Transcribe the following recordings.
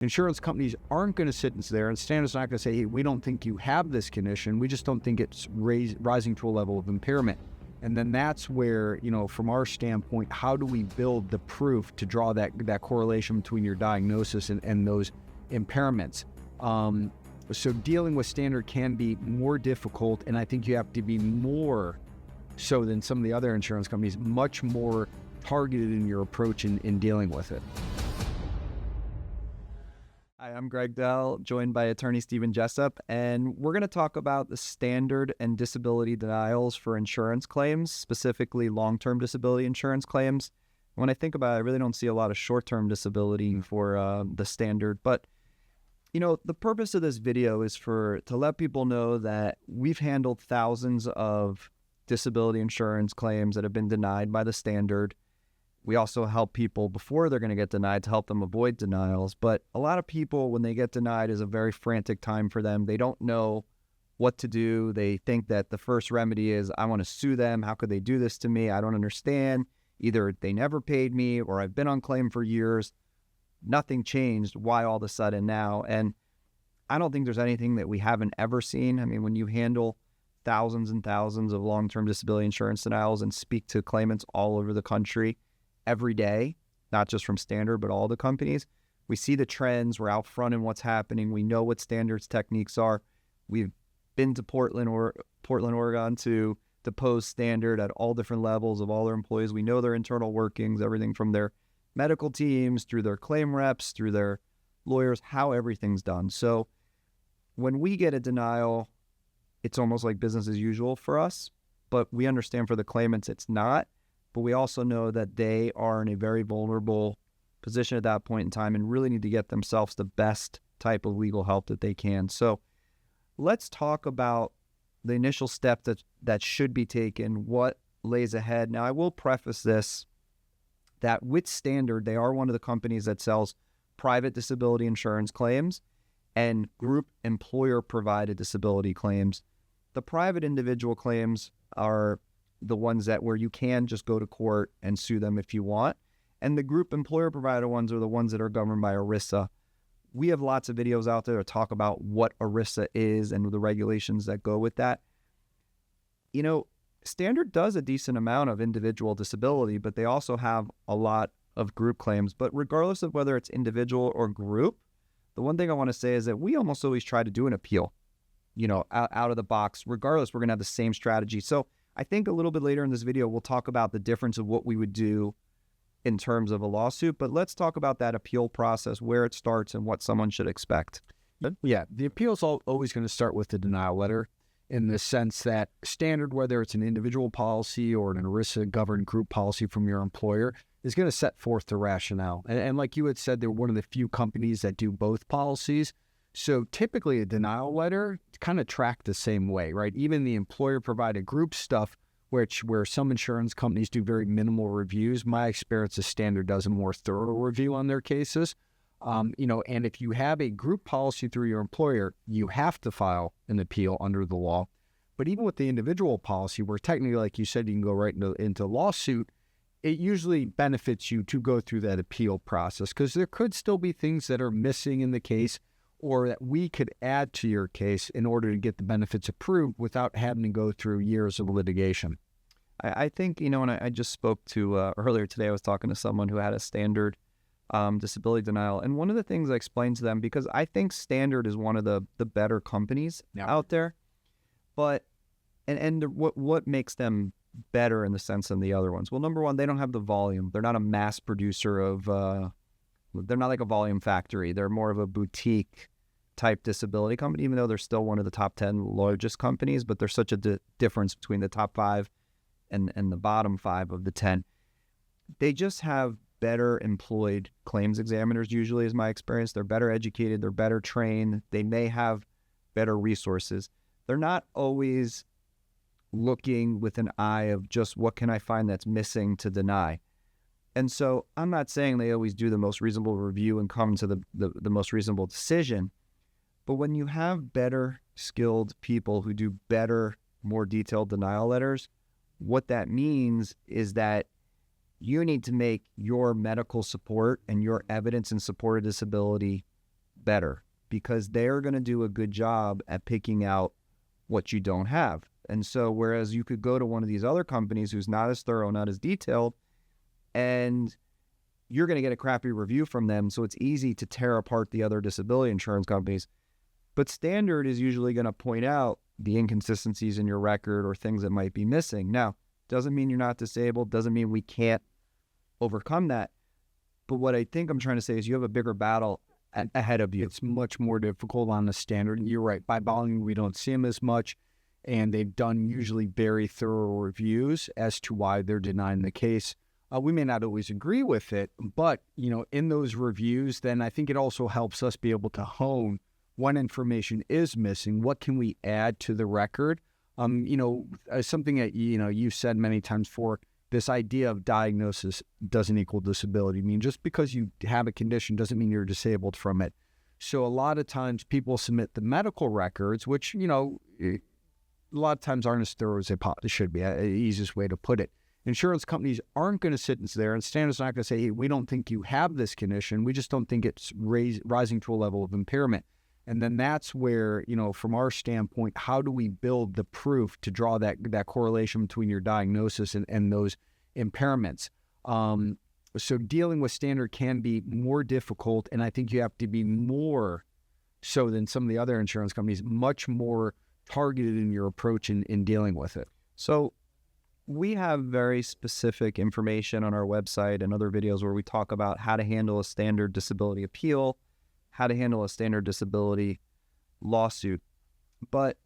Insurance companies aren't going to sit there, and standards not going to say, hey, we don't think you have this condition. We just don't think it's rising to a level of impairment. And then that's where, from our standpoint, how do we build the proof to draw that correlation between your diagnosis and those impairments? So dealing with standard can be more difficult, and I think you have to be more so than some of the other insurance companies, much more targeted in your approach in dealing with it. Hi, I'm Greg Dell, joined by attorney Stephen Jessup, and we're going to talk about the standard and disability denials for insurance claims, specifically long-term disability insurance claims. When I think about it, I really don't see a lot of short-term disability for the standard, but the purpose of this video is to let people know that we've handled thousands of disability insurance claims that have been denied by the standard. We also help people before they're going to get denied to help them avoid denials. But a lot of people, when they get denied, is a very frantic time for them. They don't know what to do. They think that the first remedy is, I want to sue them. How could they do this to me? I don't understand. Either they never paid me or I've been on claim for years. Nothing changed. Why all of a sudden now? And I don't think there's anything that we haven't ever seen. I mean, when you handle thousands and thousands of long-term disability insurance denials and speak to claimants all over the country, every day, not just from Standard, but all the companies, we see the trends. We're out front in what's happening. We know what Standard's techniques are. We've been to Portland, Oregon to depose Standard at all different levels of all their employees. We know their internal workings, everything from their medical teams, through their claim reps, through their lawyers, how everything's done. So when we get a denial, it's almost like business as usual for us, but we understand for the claimants it's not. But we also know that they are in a very vulnerable position at that point in time and really need to get themselves the best type of legal help that they can. So let's talk about the initial step that should be taken, what lays ahead. Now, I will preface this that with Standard, they are one of the companies that sells private disability insurance claims and group employer-provided disability claims. The private individual claims are the ones where you can just go to court and sue them if you want. And the group employer provider ones are the ones that are governed by ERISA. We have lots of videos out there to talk about what ERISA is and the regulations that go with that. Standard does a decent amount of individual disability, but they also have a lot of group claims. But regardless of whether it's individual or group, the one thing I want to say is that we almost always try to do an appeal, out of the box. Regardless, we're going to have the same strategy. So I think a little bit later in this video, we'll talk about the difference of what we would do in terms of a lawsuit, but let's talk about that appeal process, where it starts and what someone should expect. Yeah, the appeal is always going to start with the denial letter, in the sense that Standard, whether it's an individual policy or an ERISA-governed group policy from your employer, is going to set forth the rationale. And like you had said, they're one of the few companies that do both policies. So typically a denial letter kind of tracked the same way, right? Even the employer-provided group stuff, where some insurance companies do very minimal reviews, my experience is Standard does a more thorough review on their cases. And if you have a group policy through your employer, you have to file an appeal under the law. But even with the individual policy, where technically, like you said, you can go right into lawsuit, it usually benefits you to go through that appeal process, because there could still be things that are missing in the case or that we could add to your case in order to get the benefits approved without having to go through years of litigation. I think, and I just spoke to, earlier today, I was talking to someone who had a Standard disability denial. And one of the things I explained to them, because I think Standard is one of the better companies out there, but, what makes them better in the sense than the other ones? Well, number one, they don't have the volume. They're not a mass producer they're not like a volume factory. They're more of a boutique type disability company, even though they're still one of the top 10 largest companies, but there's such a difference between the top 5 and the bottom 5 of the 10. They just have better employed claims examiners, usually, is my experience. They're better educated, they're better trained, they may have better resources. They're not always looking with an eye of just what can I find that's missing to deny. And so I'm not saying they always do the most reasonable review and come to the most reasonable decision, but when you have better skilled people who do better, more detailed denial letters, what that means is that you need to make your medical support and your evidence in support of disability better because they're going to do a good job at picking out what you don't have. And so whereas you could go to one of these other companies who's not as thorough, not as detailed, and you're going to get a crappy review from them. So it's easy to tear apart the other disability insurance companies. But Standard is usually going to point out the inconsistencies in your record or things that might be missing. Now, doesn't mean you're not disabled, doesn't mean we can't overcome that. But what I think I'm trying to say is you have a bigger battle ahead of you. It's much more difficult on the Standard. You're right. By volume, we don't see them as much. And they've done usually very thorough reviews as to why they're denying the case. We may not always agree with it, but, in those reviews, then I think it also helps us be able to hone when information is missing. What can we add to the record? Something that, you've said many times before, this idea of diagnosis doesn't equal disability. I mean, just because you have a condition doesn't mean you're disabled from it. So a lot of times people submit the medical records, which, a lot of times aren't as thorough as they should be, the easiest way to put it. Insurance companies aren't going to sit there, and Standard's not going to say, hey, we don't think you have this condition. We just don't think it's rising to a level of impairment. And then that's where, from our standpoint, how do we build the proof to draw that correlation between your diagnosis and those impairments? So dealing with Standard can be more difficult, and I think you have to be more so than some of the other insurance companies, much more targeted in your approach in dealing with it. So we have very specific information on our website and other videos where we talk about how to handle a standard disability appeal, how to handle a standard disability lawsuit. But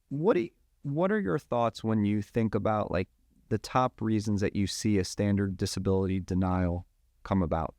what are your thoughts when you think about like the top reasons that you see a standard disability denial come about?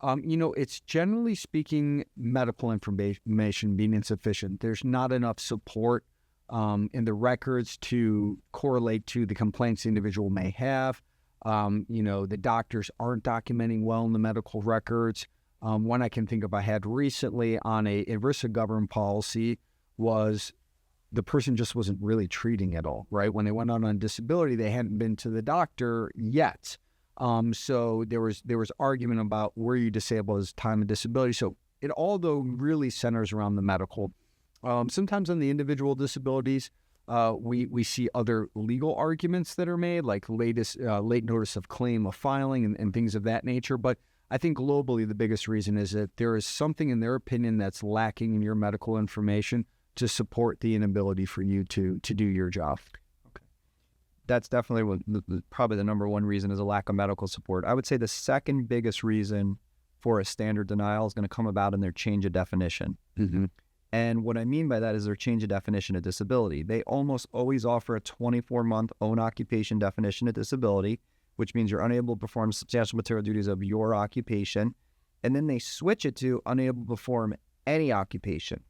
It's generally speaking medical information being insufficient. There's not enough support in the records to correlate to the complaints the individual may have. The doctors aren't documenting well in the medical records. One I can think of I had recently on a ERISA governed policy was the person just wasn't really treating at all, right? When they went out on disability, they hadn't been to the doctor yet. So there was argument about were you disabled as time of disability. So it all though really centers around the medical. Sometimes on the individual disabilities, we see other legal arguments that are made, like late notice of claim of filing and things of that nature. But I think globally, the biggest reason is that there is something in their opinion that's lacking in your medical information to support the inability for you to do your job. Okay. That's definitely probably the number one reason is a lack of medical support. I would say the second biggest reason for a standard denial is going to come about in their change of definition. Mm-hmm. And what I mean by that is their change of definition of disability. They almost always offer a 24-month own occupation definition of disability, which means you're unable to perform substantial material duties of your occupation. And then they switch it to unable to perform any occupation.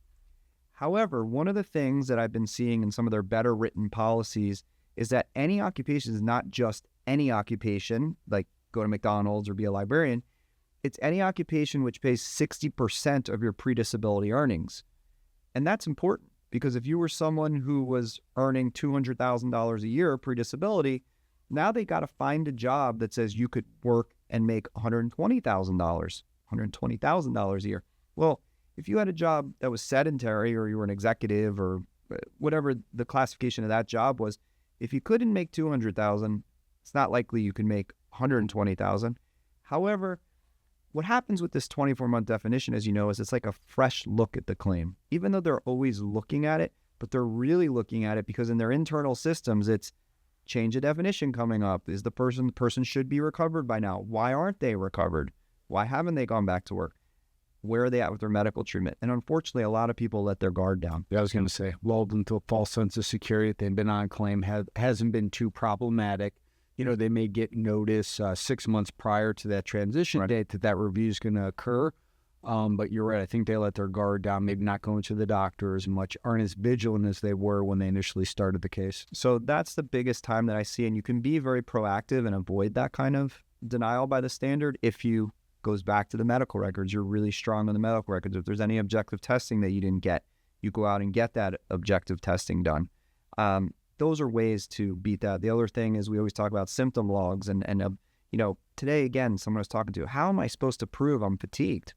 However, one of the things that I've been seeing in some of their better written policies is that any occupation is not just any occupation, like go to McDonald's or be a librarian. It's any occupation which pays 60% of your pre-disability earnings. And that's important because if you were someone who was earning $200,000 a year pre-disability, now they got to find a job that says you could work and make $120,000 a year. Well, if you had a job that was sedentary or you were an executive or whatever the classification of that job was, if you couldn't make $200,000, it's not likely you can make $120,000. However, what happens with this 24-month definition, as you know, is it's like a fresh look at the claim. Even though they're always looking at it, but they're really looking at it because in their internal systems, it's change of definition coming up. Is the person should be recovered by now? Why aren't they recovered? Why haven't they gone back to work? Where are they at with their medical treatment? And unfortunately, a lot of people let their guard down. Yeah, I was going to say, lulled into a false sense of security. They've been on claim, hasn't been too problematic. They may get notice 6 months prior to that transition date that review is going to occur. But you're right. I think they let their guard down, maybe not going to the doctor as much, aren't as vigilant as they were when they initially started the case. So that's the biggest time that I see. And you can be very proactive and avoid that kind of denial by the standard if you goes back to the medical records. You're really strong on the medical records. If there's any objective testing that you didn't get, you go out and get that objective testing done. Those are ways to beat that. The other thing is we always talk about symptom logs. And today, again, someone I was talking to, how am I supposed to prove I'm fatigued?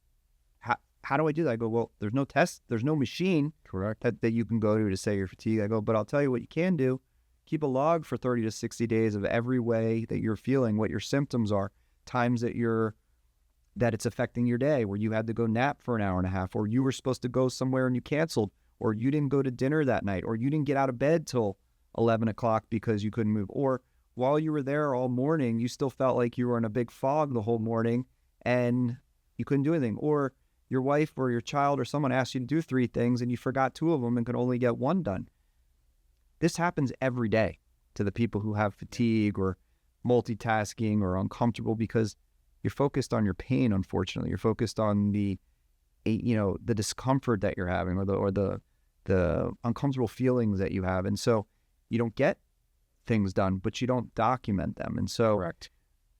how do I do that? I go, well, there's no test, there's no machine Correct. that you can go to say you're fatigued. I go, but I'll tell you what you can do. Keep a log for 30 to 60 days of every way that you're feeling, what your symptoms are, times that it's affecting your day, where you had to go nap for an hour and a half, or you were supposed to go somewhere and you canceled, or you didn't go to dinner that night, or you didn't get out of bed till 11 o'clock because you couldn't move, or while you were there all morning, you still felt like you were in a big fog the whole morning and you couldn't do anything, or your wife or your child or someone asked you to do 3 things and you forgot 2 of them and could only get 1 done. This happens every day to the people who have fatigue or multitasking or uncomfortable, because you're focused on your pain. Unfortunately, you're focused on the discomfort that you're having, or the uncomfortable feelings that you have, and so you don't get things done, but you don't document them. And so Correct.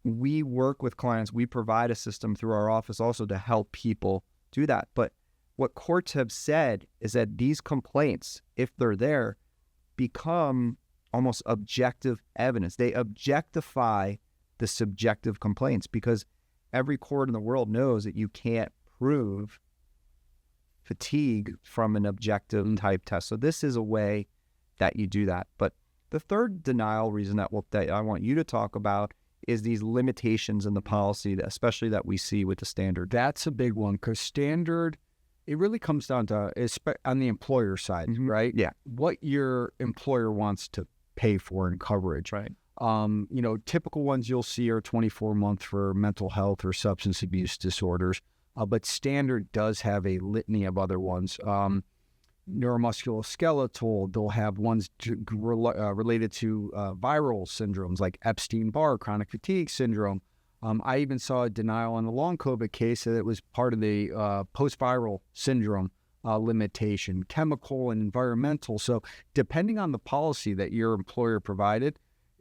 we work with clients. We provide a system through our office also to help people do that. But what courts have said is that these complaints, if they're there, become almost objective evidence. They objectify the subjective complaints, because every court in the world knows that you can't prove fatigue from an objective type test. So this is a way that you do that. But the third denial reason that I want you to talk about is these limitations in the policy, especially that we see with the standard. That's a big one, because standard, it really comes down to, on the employer side, right? Yeah. What your employer wants to pay for in coverage. Right. Typical ones you'll see are 24-month for mental health or substance abuse disorders, but standard does have a litany of other ones. Neuromusculoskeletal, they'll have ones related to viral syndromes like Epstein-Barr, chronic fatigue syndrome. I even saw a denial on the long COVID case that it was part of the post-viral syndrome limitation, chemical and environmental. So depending on the policy that your employer provided,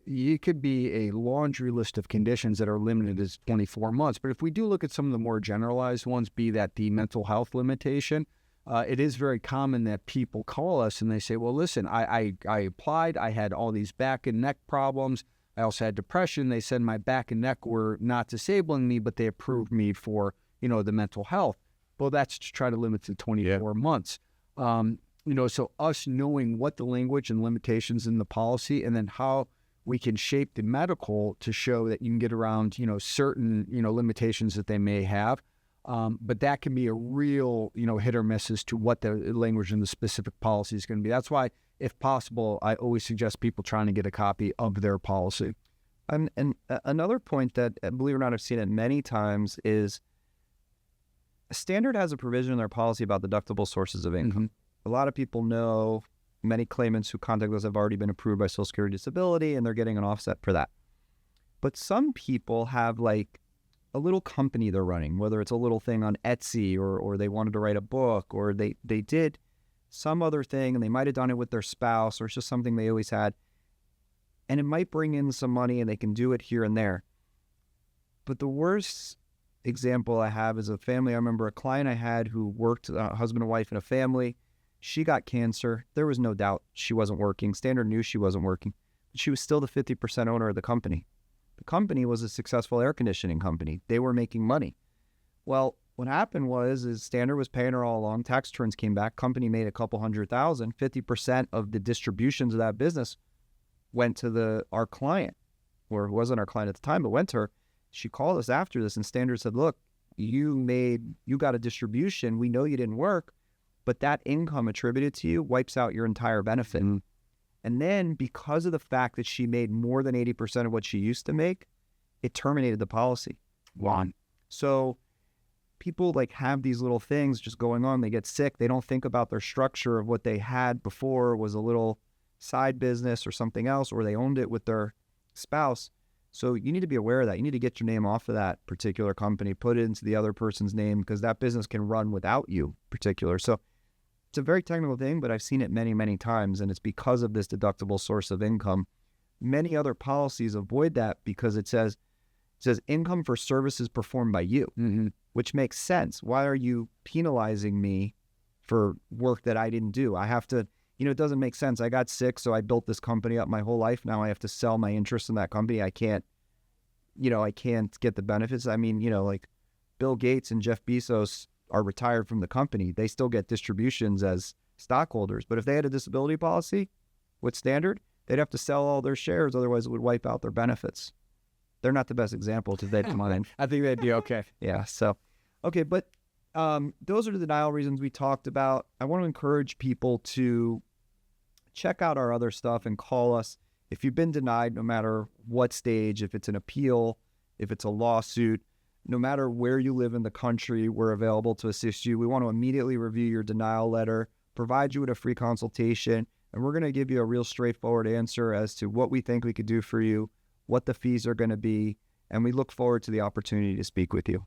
it could be a laundry list of conditions that are limited as 24 months. But if we do look at some of the more generalized ones, be that the mental health limitation, it is very common that people call us and they say, well, listen, I applied, I had all these back and neck problems. I also had depression. They said my back and neck were not disabling me, but they approved me for, the mental health. Well, that's to try to limit to 24 months. So us knowing what the language and limitations in the policy, and then how we can shape the medical to show that you can get around, certain, limitations that they may have. But that can be a real, hit or miss as to what the language in the specific policy is going to be. That's why, if possible, I always suggest people trying to get a copy of their policy. And another point that, believe it or not, I've seen it many times is Standard has a provision in their policy about deductible sources of income. A lot of people know, many claimants who contact us have already been approved by Social Security Disability, and they're getting an offset for that. But some people have like a little company they're running, whether it's a little thing on Etsy or they wanted to write a book, or they did some other thing and they might have done it with their spouse, or it's just something they always had. And it might bring in some money and they can do it here and there. But the worst example I have is a family. I remember a client I had who worked, husband and wife in a family. She got cancer. There was no doubt she wasn't working. Standard knew she wasn't working, but she was still the 50% owner of the company. The company was a successful air conditioning company. They were making money. Well, what happened was Standard was paying her all along. Tax returns came back. Company made a couple $100,000. 50% of the distributions of that business went to our client, or it wasn't our client at the time, but went to her. She called us after this, and Standard said, look, you got a distribution. We know you didn't work, but that income attributed to you wipes out your entire benefit. And then because of the fact that she made more than 80% of what she used to make, it terminated the policy. Wow. So people have these little things just going on. They get sick. They don't think about their structure of what they had before was a little side business or something else, or they owned it with their spouse. So you need to be aware of that. You need to get your name off of that particular company, put it into the other person's name, because that business can run without you particular. So it's a very technical thing, but I've seen it many, many times, and it's because of this deductible source of income. Many other policies avoid that because it says income for services performed by you, which makes sense. Why are you penalizing me for work that I didn't do? I have to, it doesn't make sense. I got sick, so I built this company up my whole life. Now I have to sell my interest in that company. I can't get the benefits. I mean, like Bill Gates and Jeff Bezos are retired from the company, they still get distributions as stockholders. But if they had a disability policy with Standard, they'd have to sell all their shares, otherwise it would wipe out their benefits. They're not the best example to that mind. I think they'd be okay. Yeah. So, okay. But those are the denial reasons we talked about. I want to encourage people to check out our other stuff and call us if you've been denied, no matter what stage, if it's an appeal, if it's a lawsuit, no matter where you live in the country, we're available to assist you. We want to immediately review your denial letter, provide you with a free consultation, and we're going to give you a real straightforward answer as to what we think we could do for you, what the fees are going to be, and we look forward to the opportunity to speak with you.